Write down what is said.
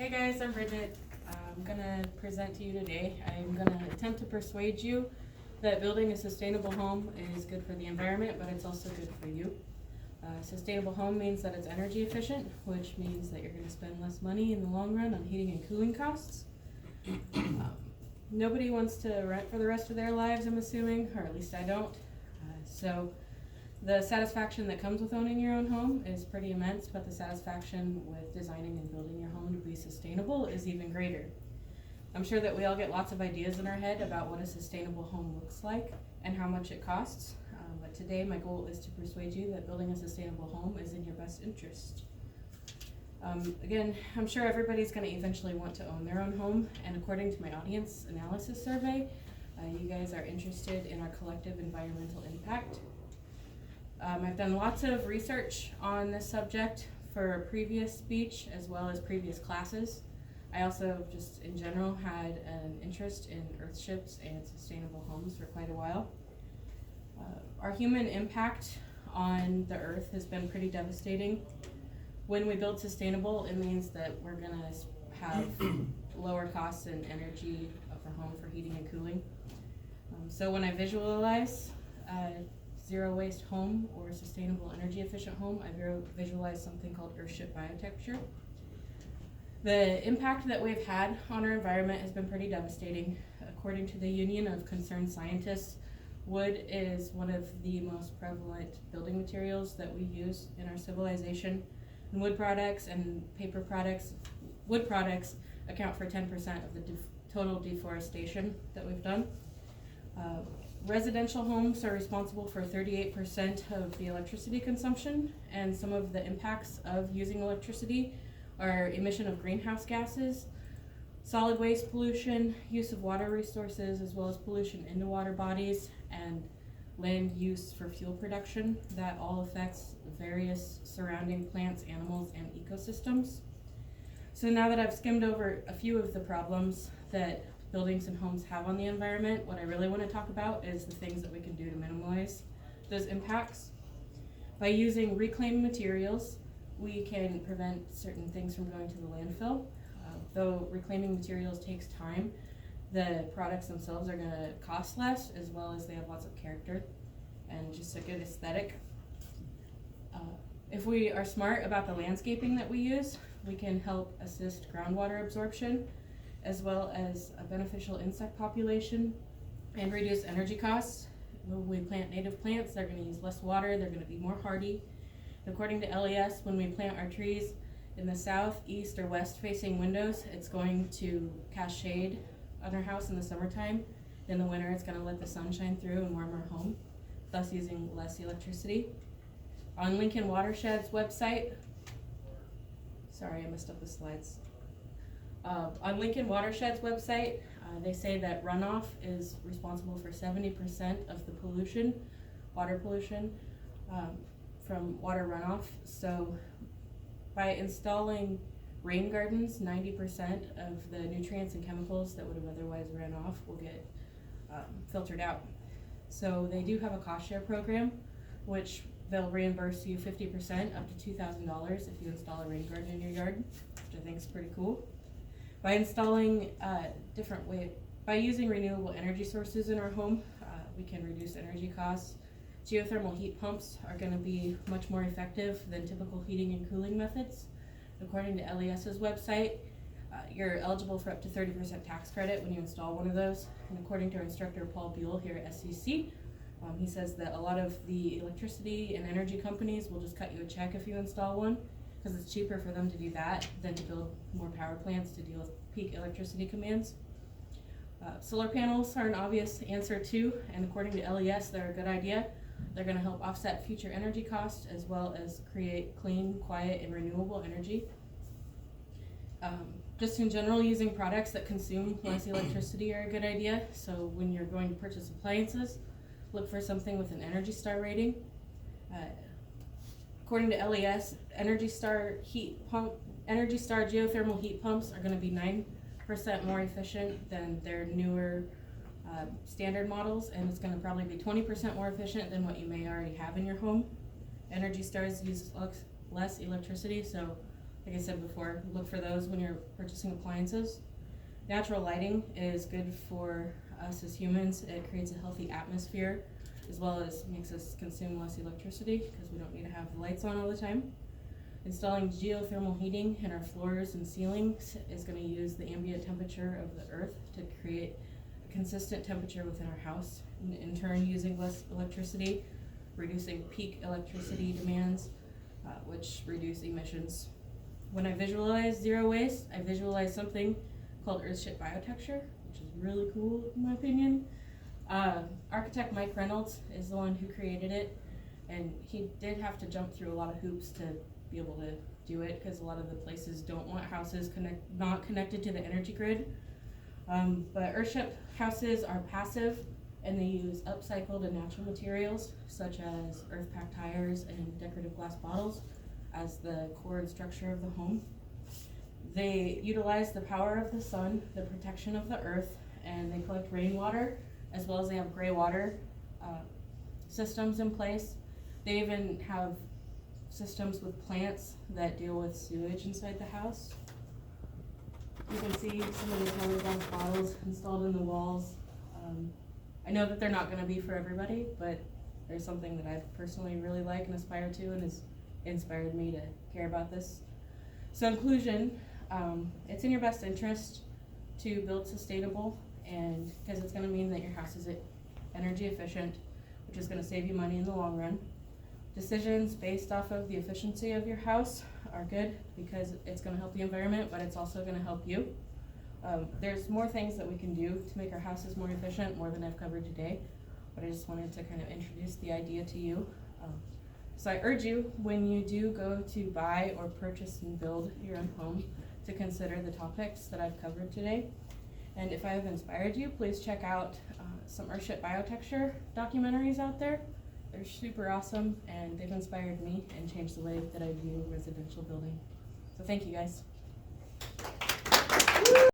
Hey guys, I'm Bridget. I'm gonna present to you today. I'm gonna attempt to persuade you that building a sustainable home is good for the environment, but it's also good for you. Sustainable home means that it's energy efficient, which means that you're gonna spend less money in the long run on heating and cooling costs. Nobody wants to rent for the rest of their lives, I'm assuming, or at least I don't. So the satisfaction that comes with owning your own home is pretty immense, but the satisfaction with designing and building your home to be sustainable is even greater. I'm sure that we all get lots of ideas in our head about what a sustainable home looks like and how much it costs, but today my goal is to persuade you that building a sustainable home is in your best interest. Again, I'm sure everybody's going to eventually want to own their own home, and according to my audience analysis survey, you guys are interested in our collective environmental impact. I've done lots of research on this subject for a previous speech as well as previous classes. I also just in general had an interest in earthships and sustainable homes for quite a while. Our human impact on the earth has been pretty devastating. When we build sustainable, it means that we're gonna have lower costs in energy of the home for heating and cooling. So when I visualize zero waste home or sustainable energy efficient home, I visualize something called earthship biotexture. The impact that we've had on our environment has been pretty devastating. According to the Union of Concerned Scientists, wood is one of the most prevalent building materials that we use in our civilization. And wood products and paper products, wood products account for 10% of the total deforestation that we've done. Residential homes are responsible for 38% of the electricity consumption, and some of the impacts of using electricity are emission of greenhouse gases, solid waste pollution, use of water resources, as well as pollution into water bodies, and land use for fuel production. That all affects various surrounding plants, animals, and ecosystems. So now that I've skimmed over a few of the problems that buildings and homes have on the environment, what I really want to talk about is the things that we can do to minimize those impacts. By using reclaimed materials, we can prevent certain things from going to the landfill. Though reclaiming materials takes time, the products themselves are going to cost less, as well as they have lots of character and just a good aesthetic. If we are smart about the landscaping that we use, we can help assist groundwater absorption, as well as a beneficial insect population, and reduce energy costs. When we plant native plants, they're going to use less water, they're going to be more hardy. According to LES, when we plant our trees in the south, east, or west facing windows, it's going to cast shade on our house in the summertime. In the winter, it's going to let the sun shine through and warm our home, thus using less electricity. On Lincoln Watershed's website, sorry, I messed up the slides. On Lincoln Watershed's website, they say that runoff is responsible for 70% of the pollution, water pollution, from water runoff. So by installing rain gardens, 90% of the nutrients and chemicals that would have otherwise ran off will get filtered out. So they do have a cost share program, which they'll reimburse you 50% up to $2,000 if you install a rain garden in your yard, which I think is pretty cool. By installing by using renewable energy sources in our home, we can reduce energy costs. Geothermal heat pumps are going to be much more effective than typical heating and cooling methods. According to LES's website, you're eligible for up to 30% tax credit when you install one of those. And according to our instructor Paul Buell here at SCC, he says that a lot of the electricity and energy companies will just cut you a check if you install one, because it's cheaper for them to do that than to build more power plants to deal with peak electricity commands. Solar panels are an obvious answer too, and according to LES, they're a good idea. They're going to help offset future energy costs, as well as create clean, quiet, and renewable energy. Just in general, using products that consume less electricity are a good idea. So when you're going to purchase appliances, look for something with an Energy Star rating. According to LES, Energy Star geothermal heat pumps are going to be 9% more efficient than their newer standard models, and it's going to probably be 20% more efficient than what you may already have in your home. Energy Stars use less electricity, so like I said before, look for those when you're purchasing appliances. Natural lighting is good for us as humans. It creates a healthy atmosphere, as well as makes us consume less electricity because we don't need to have the lights on all the time. Installing geothermal heating in our floors and ceilings is going to use the ambient temperature of the earth to create a consistent temperature within our house, and in turn using less electricity, reducing peak electricity demands, which reduce emissions. When I visualize zero waste, I visualize something called earthship biotexture, which is really cool in my opinion. Architect Mike Reynolds is the one who created it, and he did have to jump through a lot of hoops to be able to do it because a lot of the places don't want houses not connected to the energy grid. But earthship houses are passive, and they use upcycled and natural materials such as earth-packed tires and decorative glass bottles as the core and structure of the home. They utilize the power of the sun, the protection of the earth, and they collect rainwater, as well as they have gray water systems in place. They even have systems with plants that deal with sewage inside the house. You can see some of the colored glass bottles installed in the walls. I know that they're not going to be for everybody, but there's something that I personally really like and aspire to, and has inspired me to care about this. So in conclusion, it's in your best interest to build sustainable, and because it's going to mean that your house is energy efficient, which is going to save you money in the long run. Decisions based off of the efficiency of your house are good because it's going to help the environment, but it's also going to help you. There's more things that we can do to make our houses more efficient, more than I've covered today, but I just wanted to kind of introduce the idea to you. So I urge you, when you do go to buy or purchase and build your own home, to consider the topics that I've covered today. And if I have inspired you, please check out some earthship biotexture documentaries out there. They're super awesome, and they've inspired me and changed the way that I view residential building. So thank you guys.